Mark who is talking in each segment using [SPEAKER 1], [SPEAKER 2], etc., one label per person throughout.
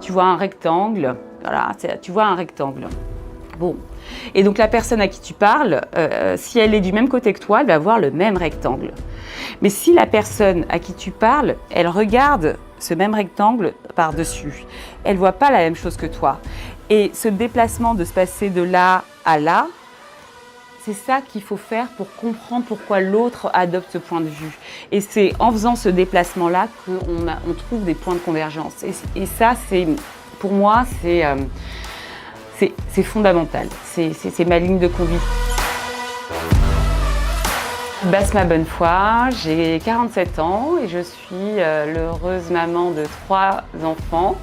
[SPEAKER 1] tu vois un rectangle, voilà, tu vois un rectangle. Bon. Et donc la personne à qui tu parles, si elle est du même côté que toi, elle va voir le même rectangle. Mais si la personne à qui tu parles, elle regarde ce même rectangle par-dessus, elle ne voit pas la même chose que toi. Et ce déplacement de se passer de là à là, c'est ça qu'il faut faire pour comprendre pourquoi l'autre adopte ce point de vue. Et c'est en faisant ce déplacement-là qu'on trouve des points de convergence. Et ça, pour moi, c'est fondamental. C'est ma ligne de conduite. Basma Bonnefoy, j'ai 47 ans et je suis l'heureuse maman de 3 enfants,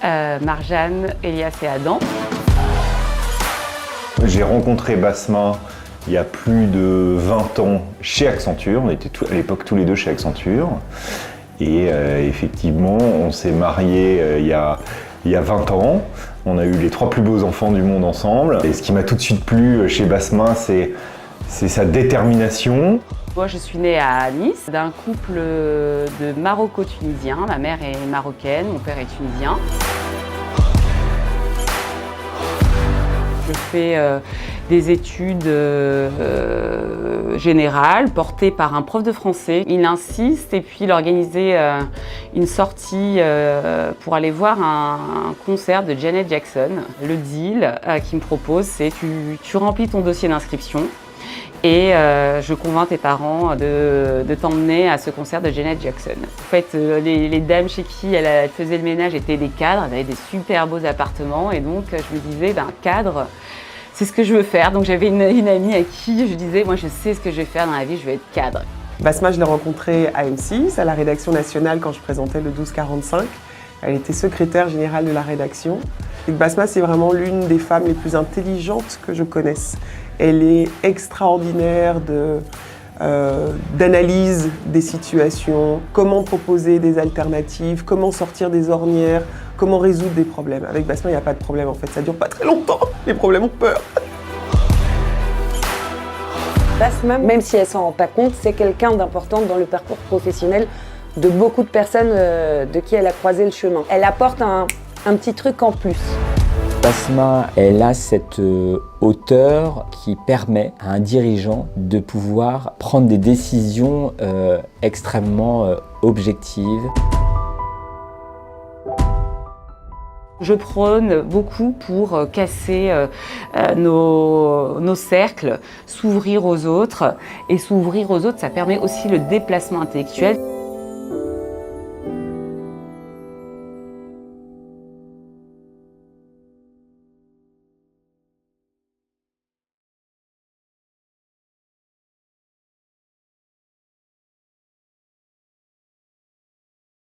[SPEAKER 1] Marjane, Elias et Adam.
[SPEAKER 2] J'ai rencontré Basma il y a plus de 20 ans chez Accenture. On était à l'époque tous les deux chez Accenture. Et effectivement, on s'est mariés il y a 20 ans. On a eu les 3 plus beaux enfants du monde ensemble. Et ce qui m'a tout de suite plu chez Basma, c'est sa détermination.
[SPEAKER 1] Moi, je suis née à Nice, d'un couple de Maroco-Tunisiens. Ma mère est marocaine, mon père est tunisien. Je fais des études générales portées par un prof de français. Il insiste et puis il organisait une sortie pour aller voir un concert de Janet Jackson. Le deal qu'il me propose, c'est tu remplis ton dossier d'inscription et je convainc tes parents de t'emmener à ce concert de Janet Jackson. En fait, les dames chez qui elle faisait le ménage étaient des cadres, elles avaient des super beaux appartements et donc je me disais, cadre, c'est ce que je veux faire. Donc j'avais une amie à qui je disais, moi je sais ce que je vais faire dans la vie, je vais être cadre.
[SPEAKER 3] Basma, je l'ai rencontrée à M6, à la rédaction nationale quand je présentais le 1245. Elle était secrétaire générale de la rédaction. Et Basma, c'est vraiment l'une des femmes les plus intelligentes que je connaisse. Elle est extraordinaire d'analyse des situations, comment proposer des alternatives, comment sortir des ornières, comment résoudre des problèmes. Avec Basma, il n'y a pas de problème en fait, ça dure pas très longtemps, les problèmes ont peur.
[SPEAKER 4] Basma, même si elle s'en rend pas compte, c'est quelqu'un d'important dans le parcours professionnel de beaucoup de personnes de qui elle a croisé le chemin. Elle apporte un petit truc en plus.
[SPEAKER 5] Basma, elle a cette hauteur qui permet à un dirigeant de pouvoir prendre des décisions extrêmement objectives.
[SPEAKER 1] Je prône beaucoup pour casser nos cercles, s'ouvrir aux autres. Et s'ouvrir aux autres, ça permet aussi le déplacement intellectuel.